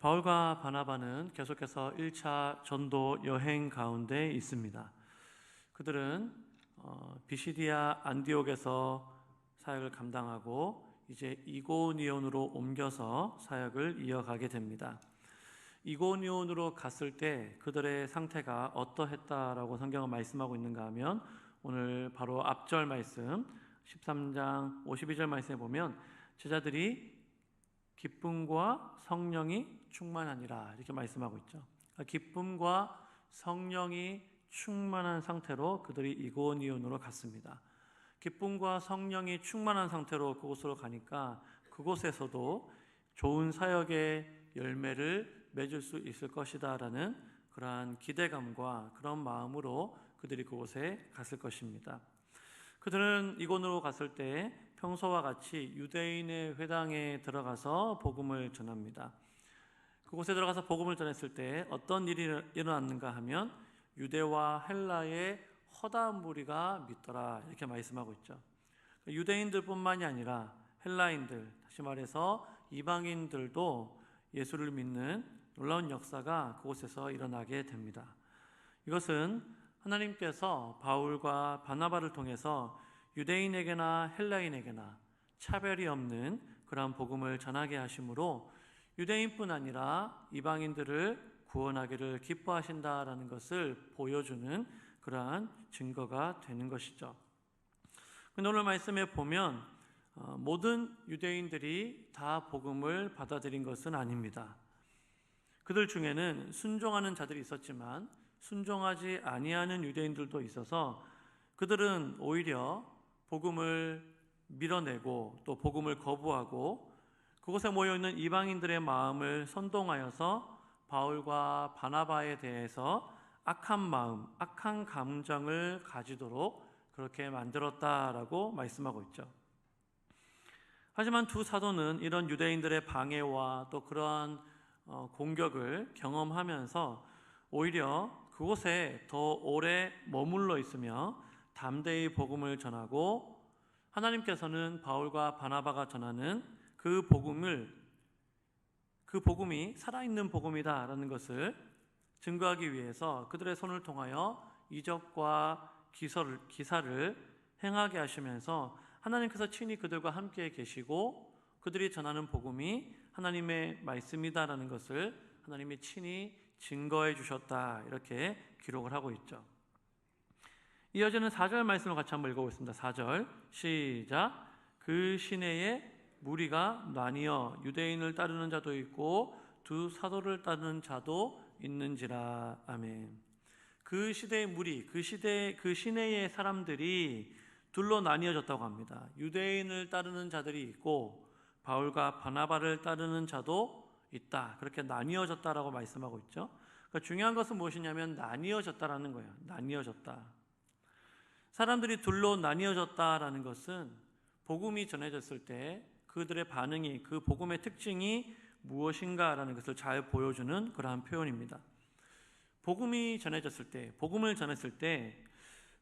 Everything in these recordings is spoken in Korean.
바울과 바나바는 계속해서 1차 전도 여행 가운데 있습니다. 그들은 비시디아 안디옥에서 사역을 감당하고 이제 이고니온으로 옮겨서 사역을 이어가게 됩니다. 이고니온으로 갔을 때 그들의 상태가 어떠했다라고 성경은 말씀하고 있는가 하면 오늘 바로 앞절 말씀 13장 52절 말씀에 보면 제자들이 기쁨과 성령이 충만하니라 이렇게 말씀하고 있죠. 기쁨과 성령이 충만한 상태로 그들이 이고니온으로 갔습니다. 기쁨과 성령이 충만한 상태로 그곳으로 가니까 그곳에서도 좋은 사역의 열매를 맺을 수 있을 것이다 라는 그러한 기대감과 그런 마음으로 그들이 그곳에 갔을 것입니다. 그들은 이곳으로 갔을 때 평소와 같이 유대인의 회당에 들어가서 복음을 전합니다. 그곳에 들어가서 복음을 전했을 때 어떤 일이 일어났는가 하면 유대와 헬라의 허다한 무리가 믿더라 이렇게 말씀하고 있죠. 유대인들뿐만이 아니라 헬라인들, 다시 말해서 이방인들도 예수를 믿는 놀라운 역사가 그곳에서 일어나게 됩니다. 이것은 하나님께서 바울과 바나바를 통해서 유대인에게나 헬라인에게나 차별이 없는 그러한 복음을 전하게 하심으로 유대인뿐 아니라 이방인들을 구원하기를 기뻐하신다라는 것을 보여주는 그러한 증거가 되는 것이죠. 오늘 말씀에 보면 모든 유대인들이 다 복음을 받아들인 것은 아닙니다. 그들 중에는 순종하는 자들이 있었지만 순종하지 아니하는 유대인들도 있어서 그들은 오히려 복음을 밀어내고 또 복음을 거부하고 그곳에 모여있는 이방인들의 마음을 선동하여서 바울과 바나바에 대해서 악한 마음, 악한 감정을 가지도록 그렇게 만들었다라고 말씀하고 있죠. 하지만 두 사도는 이런 유대인들의 방해와 또 그러한 공격을 경험하면서 오히려 그곳에 더 오래 머물러 있으며 담대히 복음을 전하고 하나님께서는 바울과 바나바가 전하는 그 복음이 살아있는 복음이다라는 것을 증거하기 위해서 그들의 손을 통하여 이적과 기사를 행하게 하시면서 하나님께서 친히 그들과 함께 계시고 그들이 전하는 복음이 하나님의 말씀이다라는 것을 하나님이 친히 증거해 주셨다 이렇게 기록을 하고 있죠. 이어지는 4절 말씀을 같이 한번 읽어보겠습니다. 4절 시작. 그 시내에 무리가 나뉘어 유대인을 따르는 자도 있고 두 사도를 따르는 자도 있는지라. 아멘. 그 시대의 무리, 그 시내의 사람들이 둘로 나뉘어졌다고 합니다. 유대인을 따르는 자들이 있고 바울과 바나바를 따르는 자도 있다. 그렇게 나뉘어졌다라고 말씀하고 있죠. 그러니까 중요한 것은 무엇이냐면 나뉘어졌다라는 거예요. 나뉘어졌다. 사람들이 둘로 나뉘어졌다라는 것은 복음이 전해졌을 때 그들의 반응이, 그 복음의 특징이 무엇인가라는 것을 잘 보여주는 그러한 표현입니다. 복음이 전해졌을 때, 복음을 전했을 때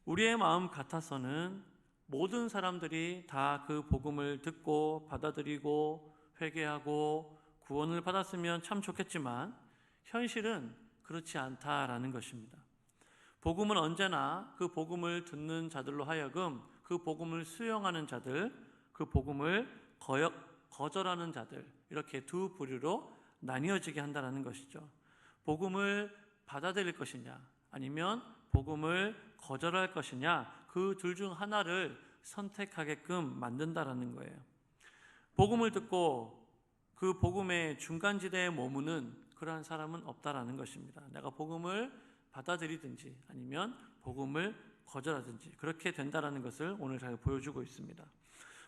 우리의 마음 같아서는 모든 사람들이 다 그 복음을 듣고 받아들이고 회개하고 구원을 받았으면 참 좋겠지만 현실은 그렇지 않다라는 것입니다. 복음은 언제나 그 복음을 듣는 자들로 하여금 그 복음을 수용하는 자들, 그 복음을 거절하는 자들 이렇게 두 부류로 나뉘어지게 한다는 것이죠. 복음을 받아들일 것이냐 아니면 복음을 거절할 것이냐 그 둘 중 하나를 선택하게끔 만든다라는 거예요. 복음을 듣고 그 복음의 중간지대에 머무는 그러한 사람은 없다라는 것입니다. 내가 복음을 받아들이든지 아니면 복음을 거절하든지 그렇게 된다라는 것을 오늘 잘 보여주고 있습니다.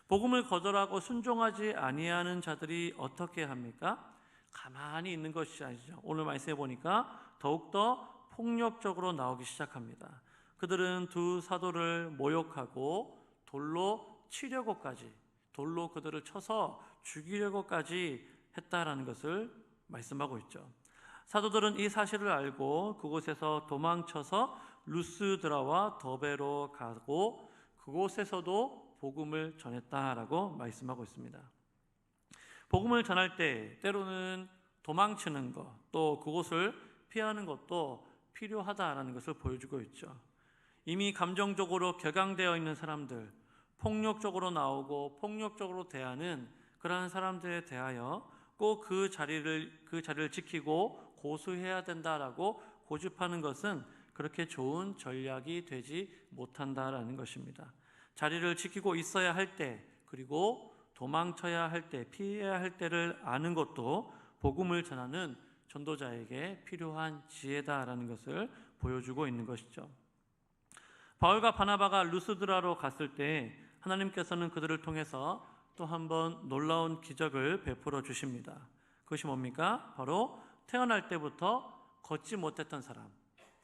복음을 거절하고 순종하지 아니하는 자들이 어떻게 합니까? 가만히 있는 것이 아니죠. 오늘 말씀해 보니까 더욱더 폭력적으로 나오기 시작합니다. 그들은 두 사도를 모욕하고 돌로 치려고까지, 돌로 그들을 쳐서 죽이려고까지 했다라는 것을 말씀하고 있죠. 사도들은 이 사실을 알고 그곳에서 도망쳐서 루스드라와 더베로 가고 그곳에서도 복음을 전했다라고 말씀하고 있습니다. 복음을 전할 때 때로는 도망치는 것, 또 그곳을 피하는 것도 필요하다라는 것을 보여주고 있죠. 이미 감정적으로 격앙되어 있는 사람들, 폭력적으로 나오고 폭력적으로 대하는 그러한 사람들에 대하여 꼭 그 자리를 지키고 고수해야 된다라고 고집하는 것은 그렇게 좋은 전략이 되지 못한다라는 것입니다. 자리를 지키고 있어야 할 때, 그리고 도망쳐야 할 때, 피해야 할 때를 아는 것도 복음을 전하는 전도자에게 필요한 지혜다라는 것을 보여주고 있는 것이죠. 바울과 바나바가 루스드라로 갔을 때 하나님께서는 그들을 통해서 또 한 번 놀라운 기적을 베풀어 주십니다. 그것이 뭡니까? 바로 태어날 때부터 걷지 못했던 사람,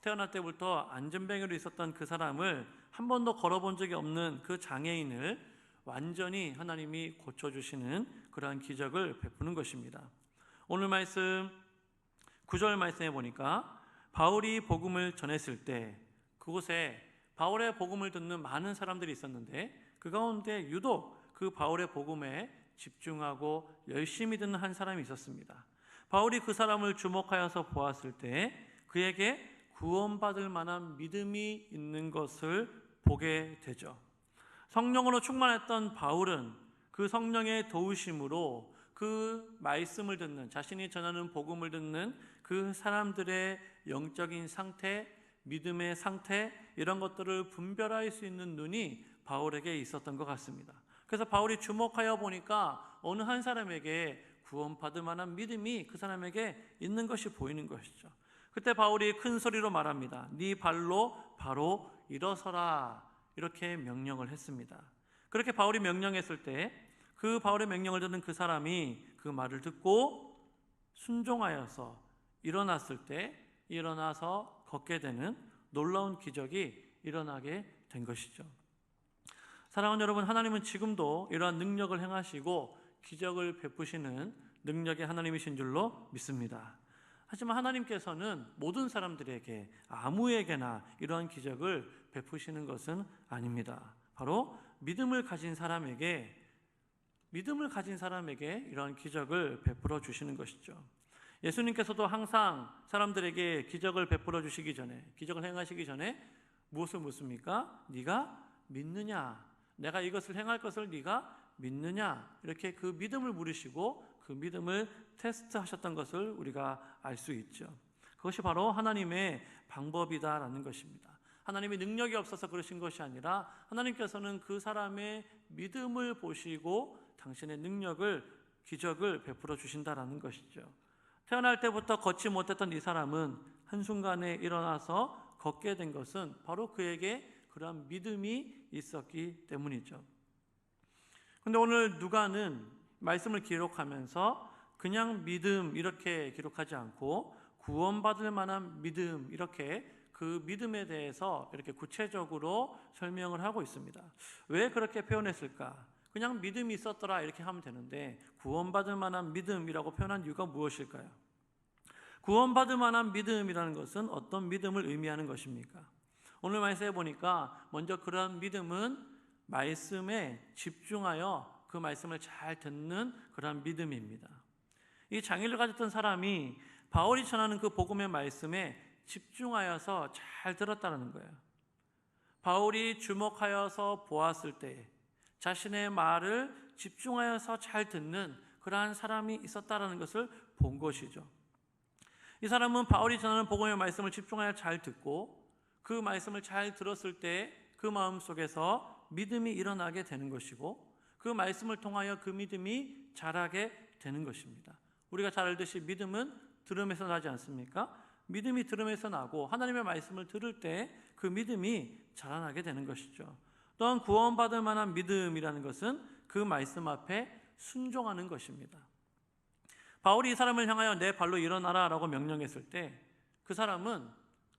태어날 때부터 안전뱅이로 있었던 그 사람을 한 번도 걸어본 적이 없는 그 장애인을 완전히 하나님이 고쳐주시는 그러한 기적을 베푸는 것입니다. 오늘 말씀 9절 말씀에 보니까 바울이 복음을 전했을 때 그곳에 바울의 복음을 듣는 많은 사람들이 있었는데 그 가운데 유독 그 바울의 복음에 집중하고 열심히 듣는 한 사람이 있었습니다. 바울이 그 사람을 주목하여서 보았을 때 그에게 구원받을 만한 믿음이 있는 것을 보게 되죠. 성령으로 충만했던 바울은 그 성령의 도우심으로 그 말씀을 듣는, 자신이 전하는 복음을 듣는 그 사람들의 영적인 상태, 믿음의 상태, 이런 것들을 분별할 수 있는 눈이 바울에게 있었던 것 같습니다. 그래서 바울이 주목하여 보니까 어느 한 사람에게 구원받을 만한 믿음이 그 사람에게 있는 것이 보이는 것이죠. 그때 바울이 큰 소리로 말합니다. 네 발로 바로 일어서라, 이렇게 명령을 했습니다. 그렇게 바울이 명령했을 때 그 바울의 명령을 듣는 그 사람이 그 말을 듣고 순종하여서 일어났을 때 일어나서 걷게 되는 놀라운 기적이 일어나게 된 것이죠. 사랑하는 여러분, 하나님은 지금도 이러한 능력을 행하시고 기적을 베푸시는 능력의 하나님이신 줄로 믿습니다. 하지만 하나님께서는 모든 사람들에게 아무에게나 이러한 기적을 베푸시는 것은 아닙니다. 바로 믿음을 가진 사람에게 이러한 기적을 베풀어 주시는 것이죠. 예수님께서도 항상 사람들에게 기적을 베풀어 주시기 전에, 기적을 행하시기 전에 무엇을 묻습니까? 네가 믿느냐? 내가 이것을 행할 것을 네가 믿느냐? 이렇게 그 믿음을 물으시고 그 믿음을 테스트하셨던 것을 우리가 알 수 있죠. 그것이 바로 하나님의 방법이다라는 것입니다. 하나님이 능력이 없어서 그러신 것이 아니라 하나님께서는 그 사람의 믿음을 보시고 당신의 기적을 베풀어 주신다라는 것이죠. 태어날 때부터 걷지 못했던 이 사람은 한순간에 일어나서 걷게 된 것은 바로 그에게 그러한 믿음이 있었기 때문이죠. 그런데 오늘 누가는 말씀을 기록하면서 그냥 믿음 이렇게 기록하지 않고 구원받을 만한 믿음, 이렇게 그 믿음에 대해서 이렇게 구체적으로 설명을 하고 있습니다. 왜 그렇게 표현했을까? 그냥 믿음이 있었더라 이렇게 하면 되는데 구원받을 만한 믿음이라고 표현한 이유가 무엇일까요? 구원받을 만한 믿음이라는 것은 어떤 믿음을 의미하는 것입니까? 오늘 말씀에 보니까 먼저 그런 믿음은 말씀에 집중하여 그 말씀을 잘 듣는 그런 믿음입니다. 이 장애를 가졌던 사람이 바울이 전하는 그 복음의 말씀에 집중하여서 잘 들었다는 거예요. 바울이 주목하여서 보았을 때 자신의 말을 집중하여서 잘 듣는 그러한 사람이 있었다는 것을 본 것이죠. 이 사람은 바울이 전하는 복음의 말씀을 집중하여 잘 듣고 그 말씀을 잘 들었을 때 그 마음속에서 믿음이 일어나게 되는 것이고 그 말씀을 통하여 그 믿음이 자라게 되는 것입니다. 우리가 잘 알듯이 믿음은 들음에서 나지 않습니까? 믿음이 들음에서 나고 하나님의 말씀을 들을 때 그 믿음이 자라나게 되는 것이죠. 또한 구원받을 만한 믿음이라는 것은 그 말씀 앞에 순종하는 것입니다. 바울이 이 사람을 향하여 내 발로 일어나라 라고 명령했을 때 그 사람은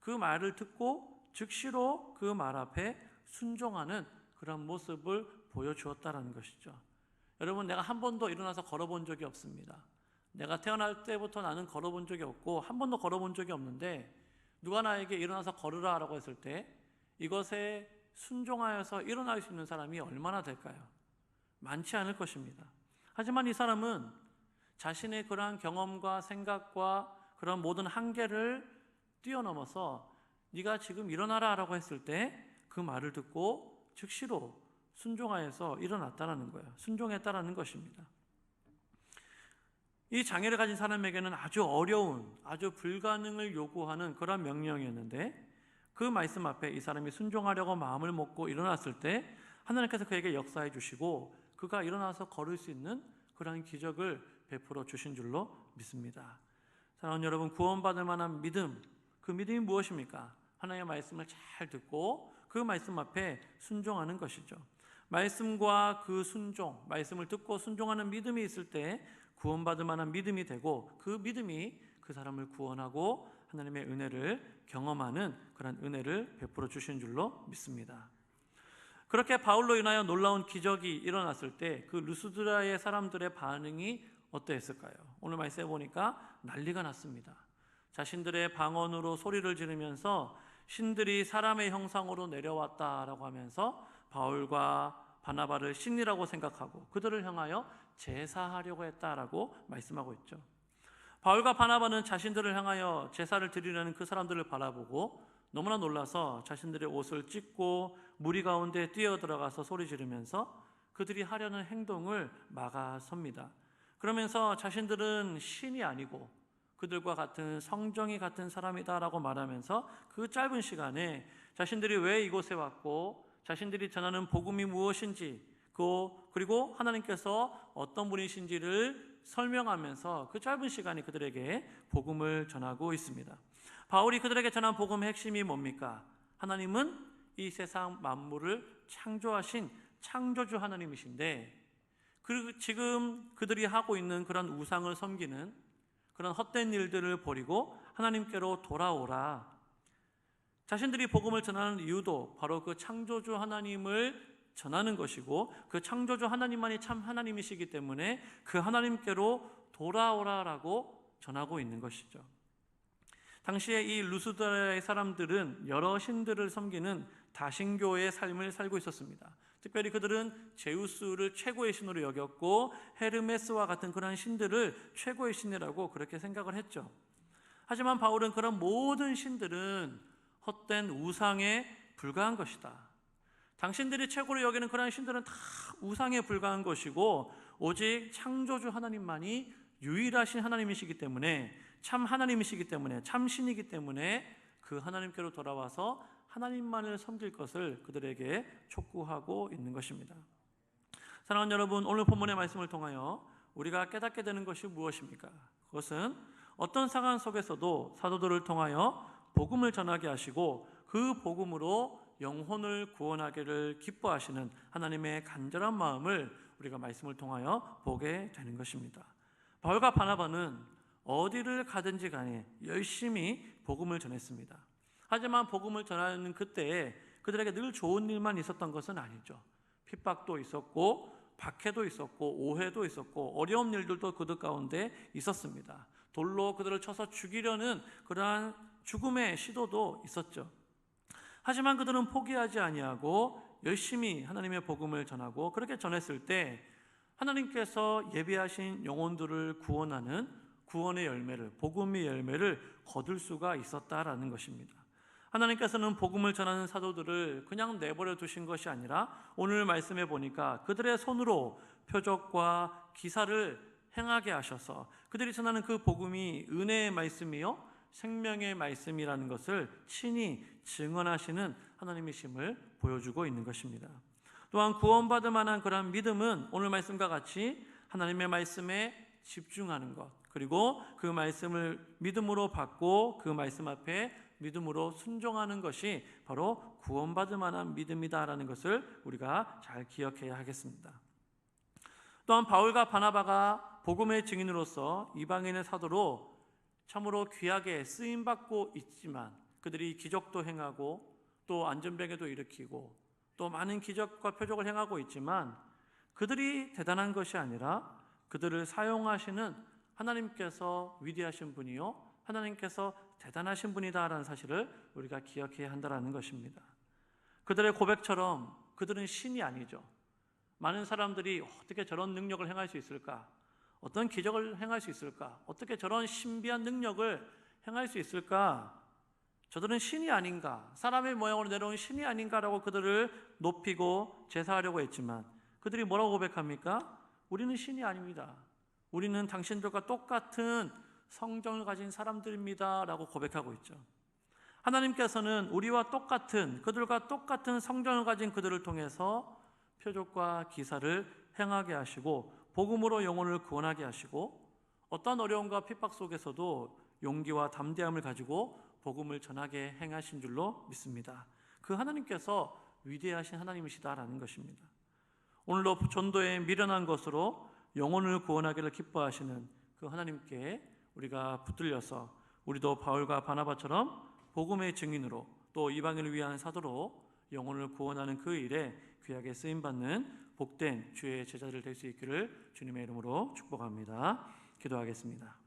그 말을 듣고 즉시로 그 말 앞에 순종하는 그런 모습을 보여주었다는 것이죠. 여러분, 내가 한 번도 일어나서 걸어본 적이 없습니다. 내가 태어날 때부터 나는 걸어본 적이 없고 한 번도 걸어본 적이 없는데 누가 나에게 일어나서 걸으라 라고 했을 때 이것에 순종하여서 일어날 수 있는 사람이 얼마나 될까요? 많지 않을 것입니다. 하지만 이 사람은 자신의 그러한 경험과 생각과 그런 모든 한계를 뛰어넘어서 네가 지금 일어나라 라고 했을 때 그 말을 듣고 즉시로 순종하여서 일어났다라는 거예요. 순종했다라는 것입니다. 이 장애를 가진 사람에게는 아주 어려운, 아주 불가능을 요구하는 그런 명령이었는데 그 말씀 앞에 이 사람이 순종하려고 마음을 먹고 일어났을 때 하나님께서 그에게 역사해 주시고 그가 일어나서 걸을 수 있는 그러한 기적을 베풀어 주신 줄로 믿습니다. 사랑하는 여러분, 구원받을 만한 믿음, 그 믿음이 무엇입니까? 하나님의 말씀을 잘 듣고 그 말씀 앞에 순종하는 것이죠. 말씀과 그 순종, 말씀을 듣고 순종하는 믿음이 있을 때 구원받을 만한 믿음이 되고 그 믿음이 그 사람을 구원하고 하나님의 은혜를 경험하는 그런 은혜를 베풀어 주신 줄로 믿습니다. 그렇게 바울로 인하여 놀라운 기적이 일어났을 때 그 루스드라의 사람들의 반응이 어떠했을까요? 오늘 말씀해 보니까 난리가 났습니다. 자신들의 방언으로 소리를 지르면서 신들이 사람의 형상으로 내려왔다라고 하면서 바울과 바나바를 신이라고 생각하고 그들을 향하여 제사하려고 했다라고 말씀하고 있죠. 바울과 바나바는 자신들을 향하여 제사를 드리려는 그 사람들을 바라보고 너무나 놀라서 자신들의 옷을 찢고 무리 가운데 뛰어들어가서 소리 지르면서 그들이 하려는 행동을 막아섭니다. 그러면서 자신들은 신이 아니고 그들과 같은 성정이 같은 사람이다라고 말하면서 그 짧은 시간에 자신들이 왜 이곳에 왔고 자신들이 전하는 복음이 무엇인지 그리고 하나님께서 어떤 분이신지를 설명하면서 그 짧은 시간에 그들에게 복음을 전하고 있습니다. 바울이 그들에게 전한 복음의 핵심이 뭡니까? 하나님은 이 세상 만물을 창조하신 창조주 하나님이신데 지금 그들이 하고 있는 그런 우상을 섬기는 그런 헛된 일들을 버리고 하나님께로 돌아오라. 자신들이 복음을 전하는 이유도 바로 그 창조주 하나님을 전하는 것이고 그 창조주 하나님만이 참 하나님이시기 때문에 그 하나님께로 돌아오라라고 전하고 있는 것이죠. 당시에 이 루스드라의 사람들은 여러 신들을 섬기는 다신교의 삶을 살고 있었습니다. 특별히 그들은 제우스를 최고의 신으로 여겼고 헤르메스와 같은 그런 신들을 최고의 신이라고 그렇게 생각을 했죠. 하지만 바울은 그런 모든 신들은 헛된 우상에 불과한 것이다. 당신들이 최고로 여기는 그런 신들은 다 우상에 불과한 것이고 오직 창조주 하나님만이 유일하신 하나님이시기 때문에 참 하나님이시기 때문에 참 신이기 때문에 그 하나님께로 돌아와서 하나님만을 섬길 것을 그들에게 촉구하고 있는 것입니다. 사랑하는 여러분, 오늘 본문의 말씀을 통하여 우리가 깨닫게 되는 것이 무엇입니까? 그것은 어떤 상황 속에서도 사도들을 통하여 복음을 전하게 하시고 그 복음으로 영혼을 구원하기를 기뻐하시는 하나님의 간절한 마음을 우리가 말씀을 통하여 보게 되는 것입니다. 바울과 바나바는 어디를 가든지 간에 열심히 복음을 전했습니다. 하지만 복음을 전하는 그때에 그들에게 늘 좋은 일만 있었던 것은 아니죠. 핍박도 있었고 박해도 있었고 오해도 있었고 어려운 일들도 그들 가운데 있었습니다. 돌로 그들을 쳐서 죽이려는 그러한 죽음의 시도도 있었죠. 하지만 그들은 포기하지 아니하고 열심히 하나님의 복음을 전하고 그렇게 전했을 때 하나님께서 예비하신 영혼들을 구원하는 구원의 열매를, 복음의 열매를 거둘 수가 있었다라는 것입니다. 하나님께서는 복음을 전하는 사도들을 그냥 내버려 두신 것이 아니라 오늘 말씀해 보니까 그들의 손으로 표적과 기사를 행하게 하셔서 그들이 전하는 그 복음이 은혜의 말씀이요 생명의 말씀이라는 것을 친히 증언하시는 하나님이심을 보여주고 있는 것입니다. 또한 구원받을 만한 그러한 믿음은 오늘 말씀과 같이 하나님의 말씀에 집중하는 것, 그리고 그 말씀을 믿음으로 받고 그 말씀 앞에 믿음으로 순종하는 것이 바로 구원받을 만한 믿음이다라는 것을 우리가 잘 기억해야 하겠습니다. 또한 바울과 바나바가 복음의 증인으로서 이방인의 사도로 참으로 귀하게 쓰임받고 있지만 그들이 기적도 행하고 또 안전병에도 일으키고 또 많은 기적과 표적을 행하고 있지만 그들이 대단한 것이 아니라 그들을 사용하시는 하나님께서 위대하신 분이요 하나님께서 대단하신 분이다라는 사실을 우리가 기억해야 한다는 것입니다. 그들의 고백처럼 그들은 신이 아니죠. 많은 사람들이 어떻게 저런 능력을 행할 수 있을까? 어떤 기적을 행할 수 있을까? 어떻게 저런 신비한 능력을 행할 수 있을까? 저들은 신이 아닌가? 사람의 모양으로 내려온 신이 아닌가라고 그들을 높이고 제사하려고 했지만 그들이 뭐라고 고백합니까? 우리는 신이 아닙니다. 우리는 당신들과 똑같은 성정을 가진 사람들입니다 라고 고백하고 있죠. 하나님께서는 우리와 똑같은, 그들과 똑같은 성정을 가진 그들을 통해서 표적과 기사를 행하게 하시고 복음으로 영혼을 구원하게 하시고 어떤 어려움과 핍박 속에서도 용기와 담대함을 가지고 복음을 전하게 행하신 줄로 믿습니다. 그 하나님께서 위대하신 하나님이시다라는 것입니다. 오늘도 전도에 미련한 것으로 영혼을 구원하기를 기뻐하시는 그 하나님께 우리가 붙들려서 우리도 바울과 바나바처럼 복음의 증인으로 또 이방인을 위한 사도로 영혼을 구원하는 그 일에 귀하게 쓰임받는 복된 주의 제자들 될 수 있기를 주님의 이름으로 축복합니다. 기도하겠습니다.